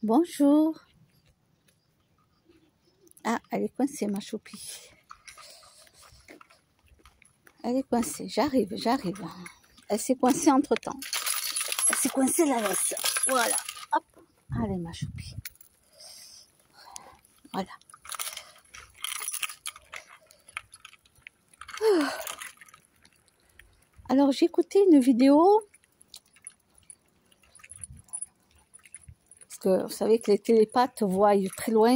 Bonjour. Ah, elle est coincée, ma choupie. Elle est coincée. J'arrive. Elle s'est coincée entre-temps. Elle s'est coincée la laisse. Voilà. Hop. Allez, ma choupie. Voilà. Alors, j'ai écouté une vidéo. Parce que vous savez que les télépathes voient très loin.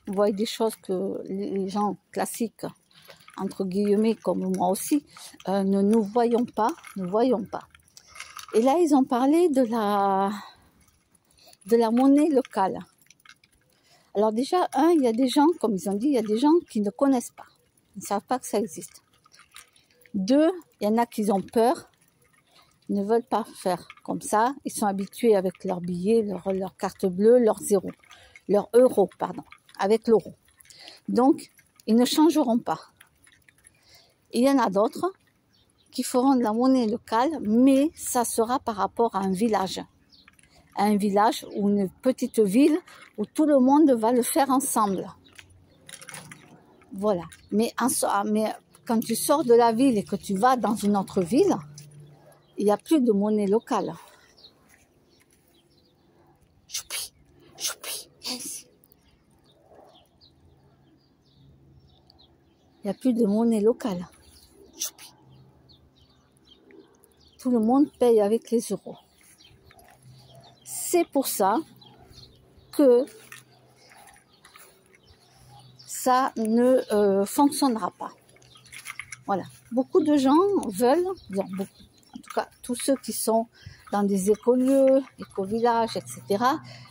Voient des choses que les gens classiques, entre guillemets, comme moi aussi, ne nous voyons pas. Et là, ils ont parlé de la monnaie locale. Alors déjà, il y a des gens, comme ils ont dit, il y a des gens qui ne connaissent pas. Ils ne savent pas que ça existe. 2, il y en a qui ont peur, ils ne veulent pas faire comme ça. Ils sont habitués avec leurs billets, leur carte bleue, leur euro, avec l'euro. Donc, ils ne changeront pas. Et il y en a d'autres qui feront de la monnaie locale, mais ça sera par rapport à un village. Un village ou une petite ville où tout le monde va le faire ensemble. Voilà. Mais quand tu sors de la ville et que tu vas dans une autre ville, il n'y a plus de monnaie locale. Choupi, viens ici. Il n'y a plus de monnaie locale. Choupi. Tout le monde paye avec les euros. C'est pour ça que ça ne fonctionnera pas. Voilà. Beaucoup de gens veulent, en tout cas tous ceux qui sont dans des écolieux, éco-villages, etc.,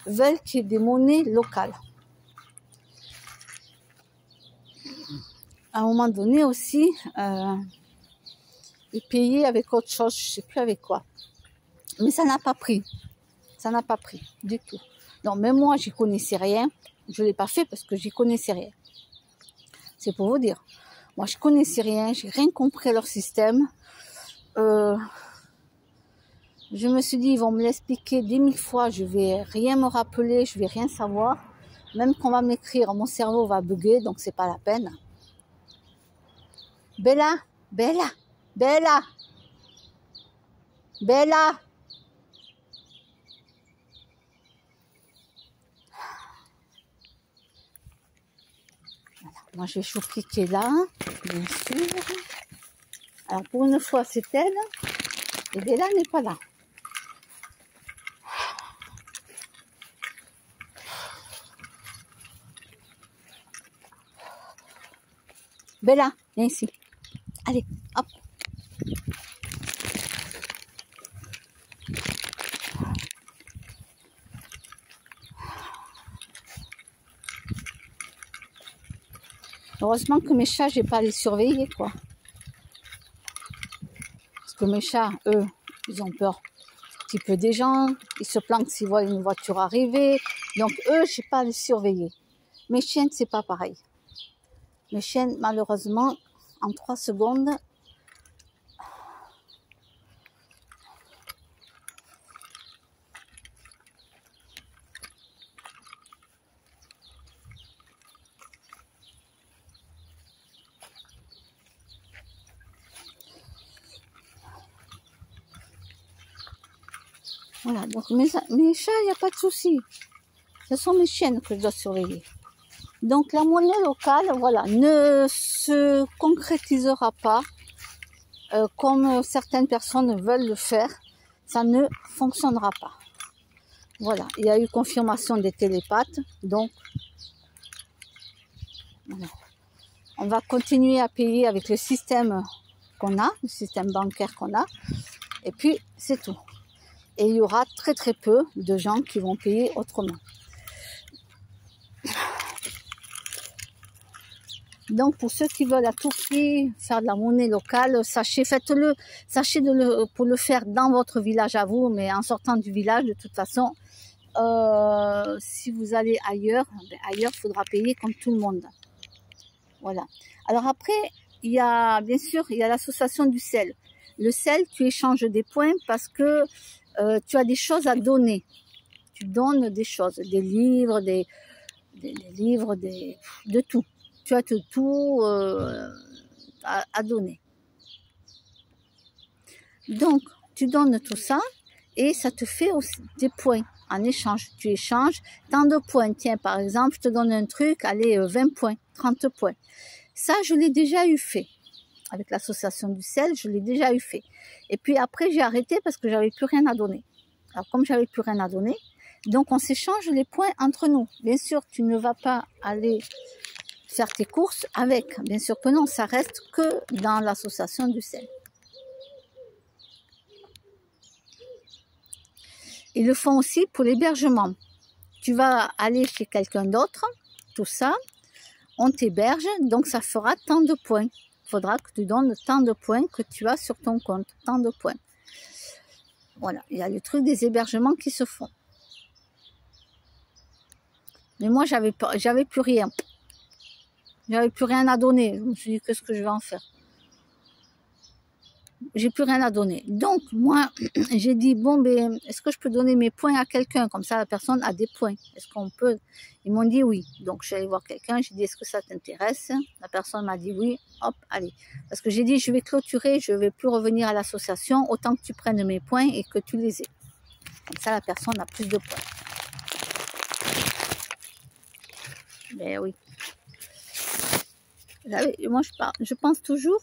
veulent qu'il y ait des monnaies locales. À un moment donné aussi, ils payaient avec autre chose, je ne sais plus avec quoi. Mais ça n'a pas pris. Ça n'a pas pris du tout. Donc même moi, j'y connaissais rien. Je ne l'ai pas fait parce que j'y connaissais rien. C'est pour vous dire. Moi, je connaissais rien, j'ai rien compris à leur système. Je me suis dit, ils vont me l'expliquer 10 000 fois, je vais rien me rappeler, je vais rien savoir. Même qu'on va m'écrire, mon cerveau va bugger, donc c'est pas la peine. Bella. Voilà. Moi, je vais Choupi qui est là, bien sûr. Alors, pour une fois, c'est elle. Et Bella n'est pas là. Bella, viens ici. Allez, hop. Heureusement que mes chats, j'ai pas à les surveiller, quoi. Parce que mes chats, eux, ils ont peur un petit peu des gens. Ils se planquent s'ils voient une voiture arriver. Donc, eux, j'ai pas à les surveiller. Mes chiennes, c'est pas pareil. Mes chiennes, malheureusement, en 3 secondes, voilà. Donc, mes chats, il n'y a pas de souci. Ce sont mes chiennes que je dois surveiller. Donc, la monnaie locale, voilà, ne se concrétisera pas comme certaines personnes veulent le faire. Ça ne fonctionnera pas. Voilà, il y a eu confirmation des télépathes, donc voilà. On va continuer à payer avec le système qu'on a, le système bancaire qu'on a, et puis c'est tout. Et il y aura très très peu de gens qui vont payer autrement. Donc pour ceux qui veulent à tout prix faire de la monnaie locale, sachez, faites-le, sachez pour le faire dans votre village à vous, mais en sortant du village, de toute façon, si vous allez ailleurs, ailleurs, il faudra payer comme tout le monde. Voilà. Alors après, il y a, bien sûr, il y a l'association du sel. Le sel, tu échanges des points parce que tu as des choses à donner. tu donnes des choses, des livres, des livres, de tout. Tu as tout à donner. Donc, tu donnes tout ça et ça te fait aussi des points en échange. Tu échanges tant de points. Tiens, par exemple, je te donne un truc, allez, 20 points, 30 points. Ça, je l'ai déjà eu fait. Avec l'association du sel, je l'ai déjà eu fait. Et puis après, j'ai arrêté parce que j'avais plus rien à donner. Alors, comme j'avais plus rien à donner, donc on s'échange les points entre nous. Bien sûr, tu ne vas pas aller faire tes courses avec. Bien sûr que non, ça reste que dans l'association du sel. Ils le font aussi pour l'hébergement. Tu vas aller chez quelqu'un d'autre, tout ça, on t'héberge, donc ça fera tant de points. Il faudra que tu donnes tant de points que tu as sur ton compte, tant de points. Voilà, il y a le truc des hébergements qui se font. Mais moi, j'avais plus rien. J'avais plus rien à donner. Je me suis dit, qu'est-ce que je vais en faire? J'ai plus rien à donner. Donc, moi, j'ai dit, bon, ben, est-ce que je peux donner mes points à quelqu'un? Comme ça, la personne a des points. Est-ce qu'on peut? Ils m'ont dit oui. Donc, je suis allée voir quelqu'un. J'ai dit, est-ce que ça t'intéresse? La personne m'a dit oui. Hop, allez. Parce que j'ai dit, je vais clôturer. Je ne vais plus revenir à l'association. Autant que tu prennes mes points et que tu les aies. Comme ça, la personne a plus de points. Ben oui. Moi, je pense toujours,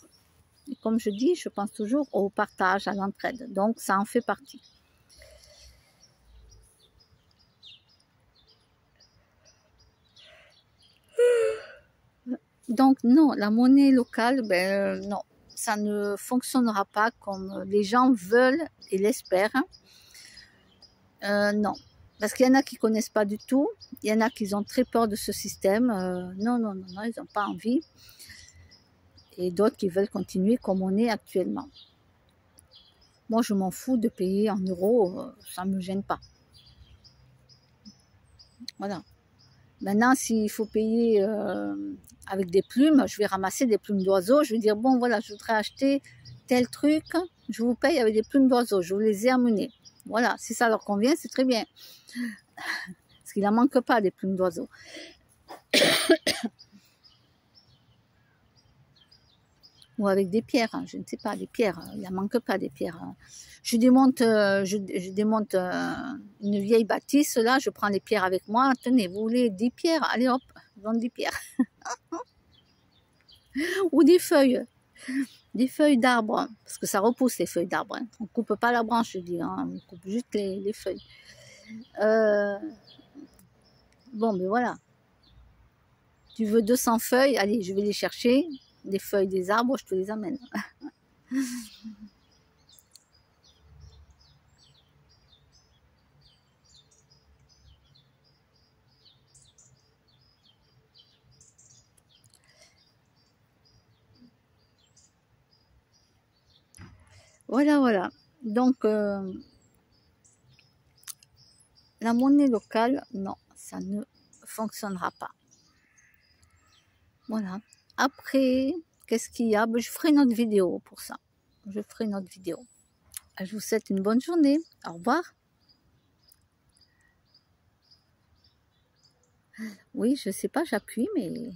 comme je dis, je pense toujours au partage, à l'entraide. Donc, ça en fait partie. Donc, non, la monnaie locale, ben non, ça ne fonctionnera pas comme les gens veulent et l'espèrent. Non, parce qu'il y en a qui ne connaissent pas du tout. Il y en a qui ont très peur de ce système. Non, ils n'ont pas envie. Et d'autres qui veulent continuer comme on est actuellement. Moi, je m'en fous de payer en euros, ça ne me gêne pas. Voilà. Maintenant, s'il faut payer avec des plumes, je vais ramasser des plumes d'oiseaux. Je vais dire, bon, voilà, je voudrais acheter tel truc, je vous paye avec des plumes d'oiseaux. Je vous les ai amenées. Voilà, si ça leur convient, c'est très bien. Parce qu'il n'en manque pas des plumes d'oiseaux. Ou avec des pierres, je ne sais pas, des pierres, il n'en manque pas des pierres. Je démonte, je démonte une vieille bâtisse, là, je prends les pierres avec moi, tenez, vous voulez 10 pierres, allez hop, je donne 10 pierres. Ou des feuilles d'arbre, parce que ça repousse les feuilles d'arbre, hein. On ne coupe pas la branche, je dis, hein, on coupe juste les feuilles. Bon, ben voilà. Tu veux 200 feuilles, allez, je vais les chercher. Des feuilles des arbres, je te les amène. Voilà. Donc, la monnaie locale, non, ça ne fonctionnera pas. Voilà. Après, qu'est-ce qu'il y a? Je ferai une autre vidéo pour ça. Je vous souhaite une bonne journée. Au revoir. Oui, je sais pas, j'appuie, mais